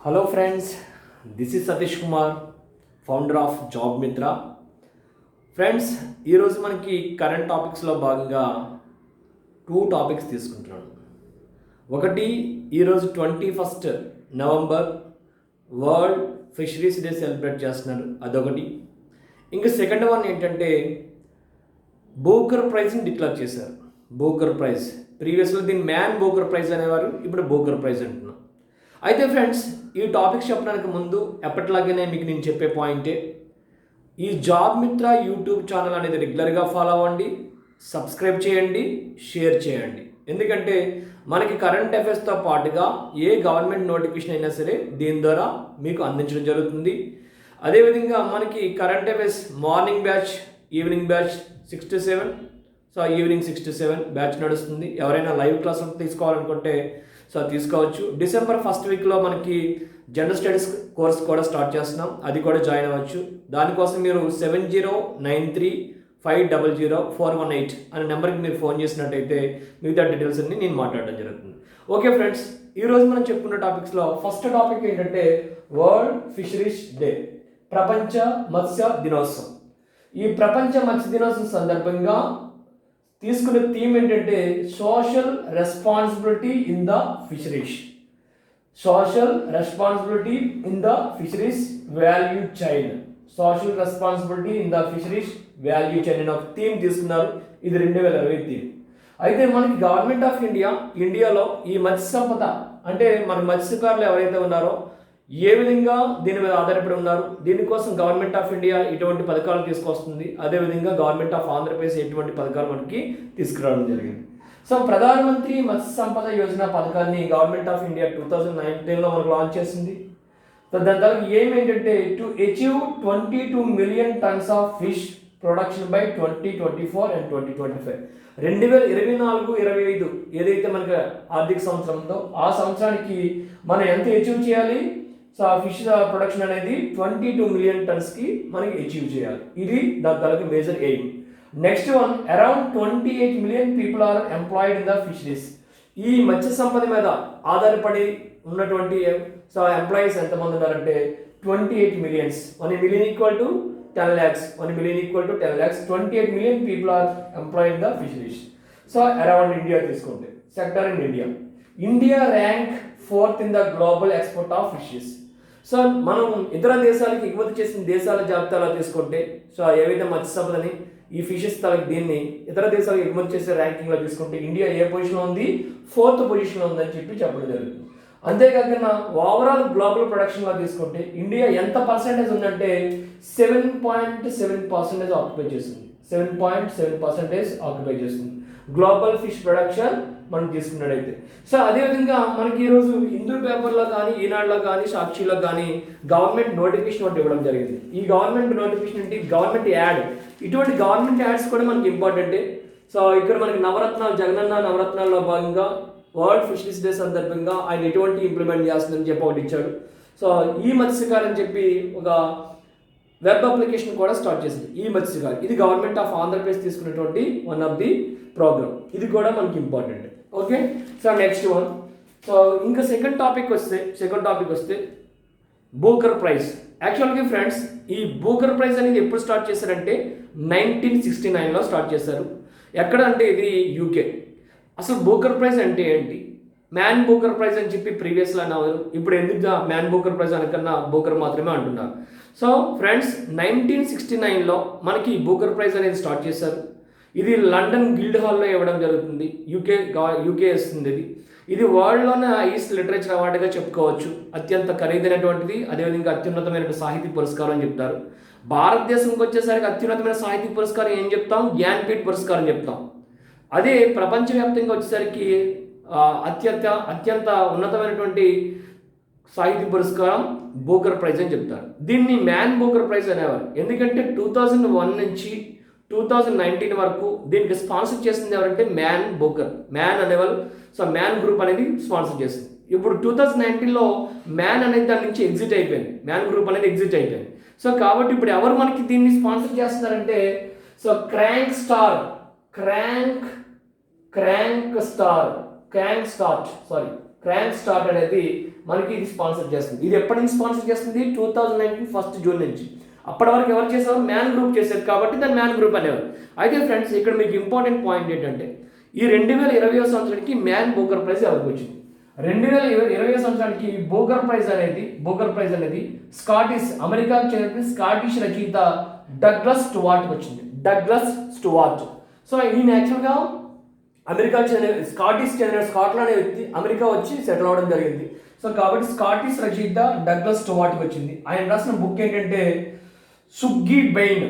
Hello friends, this is Satish Kumar, founder of job మిత్ర. Friends, ఈరోజు మనకి కరెంట్ టాపిక్స్లో భాగంగా 2 టాపిక్స్ తీసుకుంటున్నాను. ఒకటి, ఈరోజు 21 November world fisheries day celebrate చేస్తున్నారు, అదొకటి. ఇంకా సెకండ్ వన్ ఏంటంటే బోకర్ ప్రైజ్ని డిక్లేర్ చేశారు. బోకర్ ప్రైజ్, ప్రీవియస్లో దీన్ని మ్యాన్ బోకర్ ప్రైజ్ అనేవారు, ఇప్పుడు బోకర్ ప్రైజ్ అంటున్నాం. అయితే ఫ్రెండ్స్, ఈ టాపిక్స్ చెప్పడానికి ముందు ఎప్పటిలాగానే మీకు నేను చెప్పే పాయింటే, ఈ జాబ్ మిత్ర యూట్యూబ్ ఛానల్ అనేది రెగ్యులర్గా ఫాలో అవ్వండి, సబ్స్క్రైబ్ చేయండి, షేర్ చేయండి. ఎందుకంటే మనకి కరెంట్ అఫైర్స్తో పాటుగా ఏ గవర్నమెంట్ నోటిఫికేషన్ అయినా సరే దీని ద్వారా మీకు అందించడం జరుగుతుంది. అదేవిధంగా మనకి current affairs morning batch, evening batch 6 to 7. Evening 6 to 7 batch నడుస్తుంది. ఎవరైనా లైవ్ క్లాస్ తీసుకోవాలనుకుంటే తీసుకోవచ్చు. డిసెంబర్ 1st వీక్లో మనకి జనరల్ స్టడీస్ కోర్స్ కూడా స్టార్ట్ చేస్తున్నాం, అది కూడా జాయిన్ అవ్వచ్చు. దానికోసం మీరు 7093500418 అనే నెంబర్కి మీరు ఫోన్ చేసినట్టయితే మిగతా డీటెయిల్స్ అన్ని నేను మాట్లాడడం జరుగుతుంది. ఓకే ఫ్రెండ్స్, ఈరోజు మనం చెప్పుకున్న టాపిక్స్లో ఫస్ట్ టాపిక్ ఏంటంటే వరల్డ్ ఫిషరీస్ డే, ప్రపంచ మత్స్య దినోత్సవం. ఈ ప్రపంచ మత్స్య దినోత్సవం సందర్భంగా తీసుకునే థీమ్ ఏంటంటే social responsibility in the fisheries. Social responsibility in the fisheries value chain. Social responsibility in the fisheries value chain అనే ఒక థీమ్ తీసుకున్నారు. ఇది 2020 థీమ్. అయితే మనకి గవర్నమెంట్ ఆఫ్ ఇండియాలో ఈ మత్స్య సంపద అంటే మన మత్స్యకారులు ఎవరైతే ఉన్నారో ఏ విధంగా దీని మీద ఆధారపడి ఉన్నారు, దీనికోసం గవర్నమెంట్ ఆఫ్ ఇండియా ఇటువంటి పథకాలు తీసుకొస్తుంది, అదేవిధంగా గవర్నమెంట్ ఆఫ్ ఆంధ్రప్రదేశ్ ఎటువంటి పథకాలు మనకి తీసుకురావడం జరిగింది. ప్రధానమంత్రి మత్స్య సంపద యోజన పథకాన్ని గవర్నమెంట్ ఆఫ్ ఇండియా 2019లో మనకు లాంచ్ చేసింది. దాని తర్వాత ఏమేంటంటే to achieve 22 million tons of fish production by 2024 and 2025. 2024-25 ఏదైతే మనకి ఆర్థిక సంవత్సరం ఉందో ఆ సంవత్సరానికి మనం ఎంత అచీవ్ చేయాలి? ఫిష్ ప్రొడక్షన్ అనేది 22 మిలియన్ టన్స్కి మనకి అచీవ్ చేయాలి. ఇది దాని తర్వాత major aim. Next one, around 28 million people are employed in the fisheries. ఈ మత్స్య సంపద మీద ఆధారపడి ఉన్నటువంటి ఎంప్లాయీస్ ఎంతమంది ఉన్నారంటే 28 millions. 1 million equal to 10 lakhs. 1 million equal to 10 lakhs. 28 million people are employed in the fisheries. Around India తీసుకుంటే sector in India. India rank 4th in the global export of fishes. మనం ఇతర దేశాలకు ఎగుమతి చేసిన దేశాల జాబితాలో తీసుకుంటే ఏవైతే మత్స్య సంపదని ఈ ఫిషెస్ తలకి దీన్ని ఇతర దేశాలకు ఎగుమతి చేసే ర్యాంకింగ్లో తీసుకుంటే ఇండియా ఏ పొజిషన్లో ఉంది? 4th పొజిషన్లో ఉందని చెప్పడం జరుగుతుంది. అంతేకాకుండా ఓవరాల్ గ్లోబల్ ప్రొడక్షన్లో తీసుకుంటే ఇండియా ఎంత పర్సెంటేజ్ ఉందంటే 7.7% ఆక్యుపై చేస్తుంది. 7.7% ఆక్యుపై చేస్తుంది గ్లోబల్ ఫిష్ ప్రొడక్షన్ మనం తీసుకున్నట్టయితే. అదేవిధంగా మనకి ఈరోజు హిందూ పేపర్లో కానీ, ఈనాడులో కానీ, సాక్షిలో కానీ గవర్నమెంట్ నోటిఫికేషన్ ఒకటి ఇవ్వడం జరిగింది. ఈ గవర్నమెంట్ నోటిఫికేషన్ ఏంటి? Government add. ఇటువంటి గవర్నమెంట్ యాడ్స్ కూడా మనకి ఇంపార్టెంటే. ఇక్కడ మనకి నవరత్నాలు, జగనన్న నవరత్నాల్లో భాగంగా వరల్డ్ ఫిషరీస్ డే సందర్భంగా ఆయన ఎటువంటి ఇంప్లిమెంట్ చేస్తుందని చెప్పి ఒకటి ఇచ్చాడు. ఈ మత్స్యకారు అని చెప్పి ఒక వెబ్ అప్లికేషన్ కూడా స్టార్ట్ చేసింది. ఈ మత్స్యకారు, ఇది గవర్నమెంట్ ఆఫ్ ఆంధ్రప్రదేశ్ తీసుకున్నటువంటి వన్ ఆఫ్ ది ప్రోగ్రామ్. ఇది కూడా మనకి ఇంపార్టెంట్. Okay, next one. ఇంకా సెకండ్ టాపిక్ వస్తే బూకర్ ప్రైజ్. యాక్చువల్గా ఫ్రెండ్స్, ఈ బూకర్ ప్రైజ్ అనేది ఎప్పుడు స్టార్ట్ చేశారంటే 1969లో స్టార్ట్ చేశారు. ఎక్కడ అంటే ఇది యూకే. అసలు బూకర్ ప్రైజ్ అంటే ఏంటి? మ్యాన్ బూకర్ ప్రైజ్ అని చెప్పి ప్రీవియస్లో అన్నారు, ఇప్పుడు ఎందుకు మ్యాన్ బూకర్ ప్రైజ్ అనకన్నా బూకర్ మాత్రమే అంటున్నారు. ఫ్రెండ్స్, 1969లో మనకి బూకర్ ప్రైజ్ అనేది స్టార్ట్ చేశారు. ఇది లండన్ గిల్డ్ హాల్లో ఇవ్వడం జరుగుతుంది. యూకే ఇస్తుంది. ఇది వరల్డ్లోనే హైయెస్ట్ లిటరేచర్ అవార్డుగా చెప్పుకోవచ్చు. అత్యంత ఖరీదైనటువంటిది, అదేవిధంగా అత్యున్నతమైన సాహితీ పురస్కారం అని చెప్తారు. భారతదేశంకి వచ్చేసరికి అత్యున్నతమైన సాహితీ పురస్కారం ఏం చెప్తాం? జ్ఞాన్పీఠ్ పురస్కారం చెప్తాం. అదే ప్రపంచవ్యాప్తంగా వచ్చేసరికి అత్యంత ఉన్నతమైనటువంటి సాహితీ పురస్కారం బూకర్ ప్రైజ్ అని చెప్తారు. దీన్ని మ్యాన్ బూకర్ ప్రైజ్ అనేవారు. ఎందుకంటే 2001 నుంచి 2019 వరకు దీనికి స్పాన్సర్ చేసింది ఎవరంటే మ్యాన్ బూకర్, మ్యాన్ అనేవాళ్ళు. మ్యాన్ గ్రూప్ అనేది స్పాన్సర్ చేస్తుంది. ఇప్పుడు 2019లో మ్యాన్ అనేది దాని నుంచి ఎగ్జిట్ అయిపోయింది. మ్యాన్ గ్రూప్ అనేది ఎగ్జిట్ అయిపోయింది. కాబట్టి ఇప్పుడు ఎవరు మనకి దీన్ని స్పాన్సర్ చేస్తున్నారంటే క్రాంక్ క్రాంక్ స్టార్ట్ అనేది మనకి ఇది స్పాన్సర్ చేస్తుంది. ఇది ఎప్పటి నుంచి స్పాన్సర్ చేస్తుంది? 2019 1 జూన్ నుంచి. అప్పటి వరకు ఎవరు చేసేవారు? మ్యాన్ గ్రూప్ చేసేది కాబట్టి దాన్ని మ్యాన్ గ్రూప్ అనేవారు. అయితే ఫ్రెండ్స్ ఇక్కడ మీకు ఇంపార్టెంట్ పాయింట్ ఏంటంటే ఈ 2020 సంవత్సరానికి మ్యాన్ బూకర్ ప్రైజ్ ఎవరికి వచ్చింది? 2020 సంవత్సరానికి బూకర్ ప్రైజ్ అనేది అమెరికాకు చెందిన స్కాటిష్ రచయిత డగ్లస్ స్టువార్ట్కి వచ్చింది. Douglas Stuart. సో ఈయన యాక్చువల్గా స్కాట్లాండ్ అనే వ్యక్తి అమెరికా వచ్చి సెటిల్ అవ్వడం జరిగింది. సో కాబట్టి స్కాటిష్ రచయిత డగ్లస్ స్టువార్ట్కి వచ్చింది. ఆయన రాసిన బుక్ ఏంటంటే సుగ్గి బెయిన్.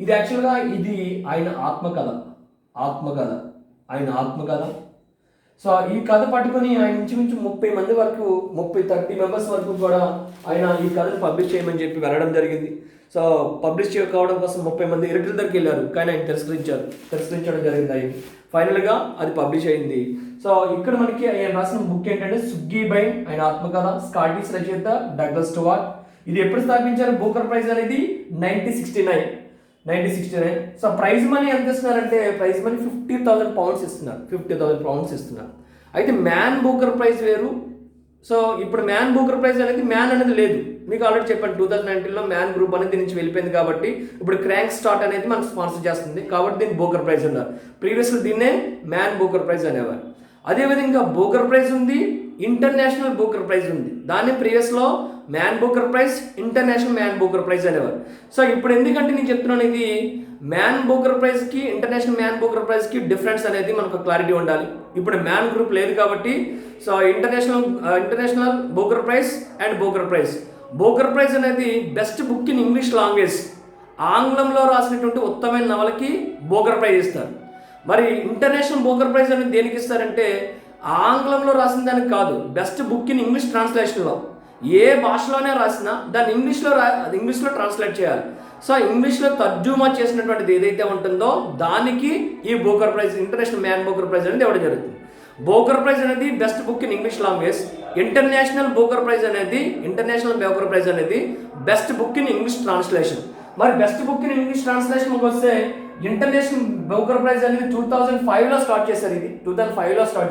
ఇది యాక్చువల్గా ఇది ఆయన ఆత్మకథ. సో ఈ కథ పట్టుకొని ఆయన ఇంచుమించు 30 మంది వరకు 30 మెంబర్స్ వరకు కూడా ఆయన ఈ కథను పబ్లిష్ చేయమని చెప్పి వెళ్ళడం జరిగింది. సో పబ్లిష్ కావడం కోసం 30 మంది ఎడిటర్ దగ్గరికి వెళ్ళారు, కానీ ఆయన తిరస్కరించడం జరిగింది. ఆయన ఫైనల్గా అది పబ్లిష్ అయింది. సో ఇక్కడ మనకి ఆయన రాసిన బుక్ ఏంటంటే సుగ్గి బెయిన్, ఆయన ఆత్మకథ, స్కాటిష్ రచయిత డగ్లస్ స్టువార్ట్. ఇది ఎప్పుడు స్థాపించారు? బూకర్ ప్రైజ్ అనేది 1969. సో ప్రైజ్ మనీ ఎంత ఇస్తున్నారంటే ప్రైజ్ మనీ 50,000 పౌండ్స్ ఇస్తున్నారు. అయితే మ్యాన్ బూకర్ ప్రైజ్ వేరు. సో ఇప్పుడు మ్యాన్ బూకర్ ప్రైజ్ అనేది మ్యాన్ అనేది లేదు, మీకు ఆల్రెడీ చెప్పాను. 2019లో మ్యాన్ గ్రూప్ అనేది దీని నుంచి వెళ్ళిపోయింది కాబట్టి ఇప్పుడు క్రాంక్ స్టార్ట్ అనేది మనకు స్పాన్సర్ చేస్తుంది కాబట్టి దీన్ని బూకర్ ప్రైజ్ అన్నారు. ప్రీవియస్లో దీన్నే మ్యాన్ బూకర్ ప్రైజ్ అనేవారు. అదేవిధంగా బూకర్ ప్రైజ్ ఉంది, ఇంటర్నేషనల్ బూకర్ ప్రైజ్ ఉంది. దాన్ని ప్రీవియస్లో Man Booker prize, international Man Booker prize అనేవారు. సో ఇప్పుడు ఎందుకంటే నేను చెప్తున్నాను, ఇది మ్యాన్ బూకర్ ప్రైజ్కి ఇంటర్నేషనల్ మ్యాన్ బూకర్ ప్రైజ్కి డిఫరెన్స్ అనేది మనకు క్లారిటీ ఉండాలి. ఇప్పుడు మ్యాన్ గ్రూప్ లేదు కాబట్టి so international Booker prize and Booker prize అనేది best book in English language, ఆంగ్లంలో రాసినటువంటి ఉత్తమైన నవలకి బూకర్ ప్రైజ్ ఇస్తారు. మరి ఇంటర్నేషనల్ బూకర్ ప్రైజ్ అనేది దేనికి ఇస్తారంటే ఆంగ్లంలో రాసిన దానికి కాదు, బెస్ట్ బుక్ ఇన్ ఇంగ్లీష్ ట్రాన్స్లేషన్లో. ఏ భాషలోనే రాసినా దాన్ని ఇంగ్లీష్లో ట్రాన్స్లేట్ చేయాలి. సో ఇంగ్లీష్లో తర్జుమా చేసినటువంటిది ఏదైతే ఉంటుందో దానికి ఈ Booker prize, international Man Booker prize అనేది ఇవ్వడం జరుగుతుంది. బూకర్ ప్రైజ్ అనేది best book in English language, international Booker prize అనేది best book in English translation. మరి బెస్ట్ బుక్ ఇన్ ఇంగ్లీష్ ట్రాన్స్లేషన్కి వస్తే ఇంటర్నేషనల్ బూకర్ ప్రైజ్ అనేది 2005లో స్టార్ట్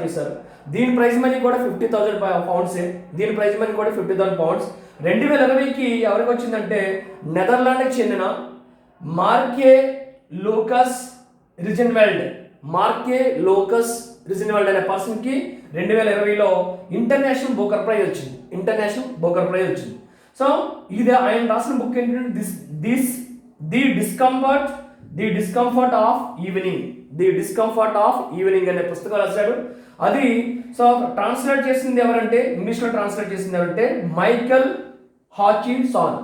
చేశారు. దీని ప్రైజ్ మనీ కూడా 50,000 పౌండ్సే. దీని ప్రైజ్ మనీ కూడా 50,000 పౌండ్స్. 2020కి ఎవరికి వచ్చిందంటే నెదర్లాండ్కి చెందిన మార్కే లూకస్ రిజన్వెల్డ్ అనే పర్సన్కి 2020లో ఇంటర్నేషనల్ బూకర్ ప్రైజ్ వచ్చింది. సో ఇది ఆయన రాసిన బుక్ ఏంటంటే ది డిస్కంఫర్ట్ ఆఫ్ ఈవినింగ్ అనే పుస్తకం రాశాడు. అది సో ట్రాన్స్లేట్ చేసింది ఎవరంటే ఇంగ్లీష్లో ట్రాన్స్లేట్ చేసింది ఎవరంటే మైకల్ హోటిచర్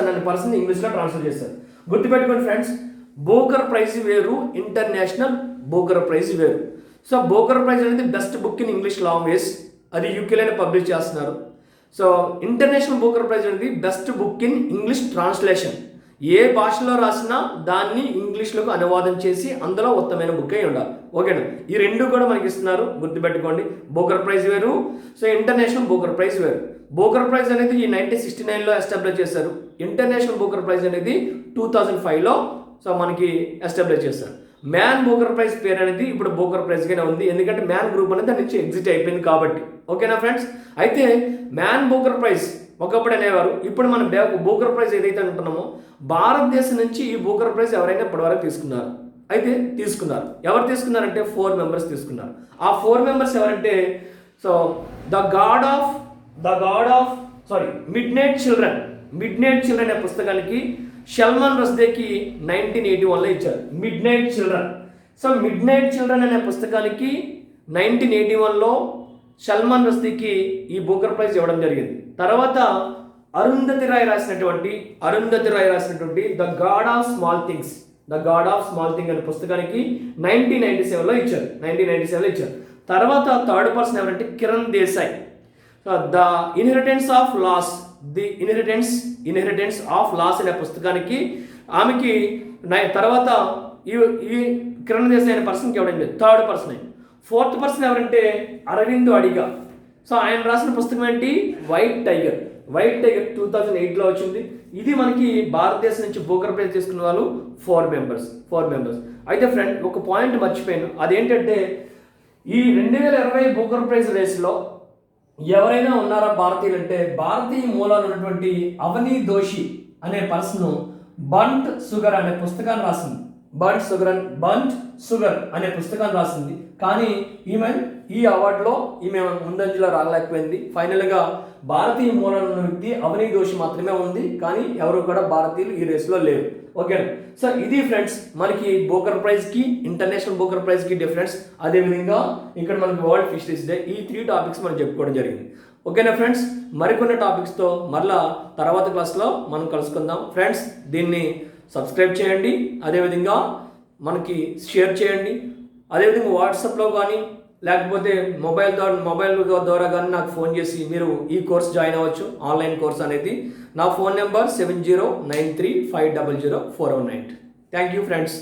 అనే పర్సన్ ఇంగ్లీష్లో ట్రాన్స్లేట్ చేశారు. గుర్తుపెట్టుకోండి ఫ్రెండ్స్, బూకర్ ప్రైజ్ వేరు, ఇంటర్నేషనల్ బూకర్ ప్రైజ్ వేరు. సో బూకర్ ప్రైజ్ అనేది best book in English language, అది యూకేలోనే పబ్లిష్ చేస్తున్నారు. సో ఇంటర్నేషనల్ బూకర్ ప్రైజ్ అనేది best book in English translation, ఏ భాషలో రాసినా దాన్ని ఇంగ్లీష్లోకి అనువాదం చేసి అందులో ఉత్తమైన బుక్ అయి ఉండాలి. ఓకేనా? ఈ రెండు కూడా మనకి ఇస్తున్నారు, గుర్తుపెట్టుకోండి. బూకర్ ప్రైజ్ వేరు, సో ఇంటర్నేషనల్ బూకర్ ప్రైజ్ వేరు. బూకర్ ప్రైజ్ అనేది ఈ 1969లో ఎస్టాబ్లిష్ చేశారు. ఇంటర్నేషనల్ బూకర్ ప్రైజ్ అనేది 2005లో సో మనకి ఎస్టాబ్లిష్ చేశారు. మ్యాన్ బూకర్ ప్రైజ్ పేరు అనేది ఇప్పుడు బూకర్ ప్రైజ్గానే ఉంది, ఎందుకంటే మ్యాన్ గ్రూప్ అనేది దాని నుంచి ఎగ్జిట్ అయిపోయింది కాబట్టి. ఓకేనా ఫ్రెండ్స్? అయితే మ్యాన్ బూకర్ ప్రైజ్ ఒకప్పుడు అనేవారు, ఇప్పుడు మనం బూకర్ ప్రైజ్ ఏదైతే అంటున్నామో భారతదేశం నుంచి ఈ బూకర్ ప్రైజ్ ఎవరైనా ఇప్పటివరకు తీసుకున్నారు. ఎవరు తీసుకున్నారంటే 4 మెంబర్స్ తీసుకున్నారు. ఆ 4 మెంబర్స్ ఎవరంటే సో మిడ్నైట్ చిల్డ్రన్ అనే పుస్తకానికి సల్మాన్ రష్దీకి 1981లో ఇచ్చారు. మిడ్నైట్ చిల్డ్రన్ అనే పుస్తకానికి 1981లో సల్మాన్ రష్దీకి ఈ బూకర్ ప్రైజ్ ఇవ్వడం జరిగింది. తర్వాత అరుంధతి రాయ్ రాసినటువంటి the God of Small Things అనే పుస్తకానికి 1997లో ఇచ్చారు. తర్వాత థర్డ్ పర్సన్ ఎవరంటే Kiran Desai, the Inheritance of Loss అనే పుస్తకానికి ఆమెకి తర్వాత ఈ కిరణ్ దేశాయ్ అనే పర్సన్కి ఇవ్వడం లేదు, థర్డ్ పర్సన్ అయింది. ఫోర్త్ పర్సన్ ఎవరంటే అరవింద్ అడిగా. సో ఆయన రాసిన పుస్తకం ఏంటి? వైట్ టైగర్ 2008లో వచ్చింది. ఇది మనకి భారతదేశం నుంచి బూకర్ ప్రైజ్ తీసుకున్న వాళ్ళు 4 మెంబర్స్. అయితే ఫ్రెండ్ ఒక పాయింట్ మర్చిపోయాను, అదేంటంటే ఈ 2020 బూకర్ ప్రైజ్ రేస్లో ఎవరైనా ఉన్నారా భారతీయులు అంటే, భారతీయ మూలాలు ఉన్నటువంటి అవనీ దోషి అనే పర్సన్ బంట్ షుగర్ అనే పుస్తకాన్ని రాసింది. బంట్ షుగర్ అనే పుస్తకాన్ని రాసింది. కానీ ఈమె ఈ అవార్డులో ఈమె ముందంజలో రాలేకపోయింది. ఫైనల్గా భారతీయ మూలాలు ఉన్న వ్యక్తి అవనీ దోషి మాత్రమే ఉంది, కానీ ఎవరు కూడా భారతీయులు ఈ రేస్లో లేరు. ఓకేనా? సో ఇది ఫ్రెండ్స్ మనకి బూకర్ ప్రైజ్కి, ఇంటర్నేషనల్ బూకర్ ప్రైజ్కి డిఫరెన్స్. అదేవిధంగా ఇక్కడ మనకి వరల్డ్ ఫిషరీస్ డే, ఈ 3 టాపిక్స్ మనం చెప్పుకోవడం జరిగింది. ఓకేనా ఫ్రెండ్స్? మరికొన్ని టాపిక్స్తో మరలా తర్వాత క్లాస్లో మనం కలుసుకుందాం. ఫ్రెండ్స్ దీన్ని సబ్స్క్రైబ్ చేయండి, అదేవిధంగా మనకి షేర్ చేయండి, అదేవిధంగా వాట్సాప్లో కానీ లేకపోతే మొబైల్ ద్వారా కానీ నాకు ఫోన్ చేసి మీరు ఈ కోర్స్ జాయిన్ అవ్వచ్చు. ఆన్లైన్ కోర్స్ అనేది నా phone number 7093500409. Thank you friends.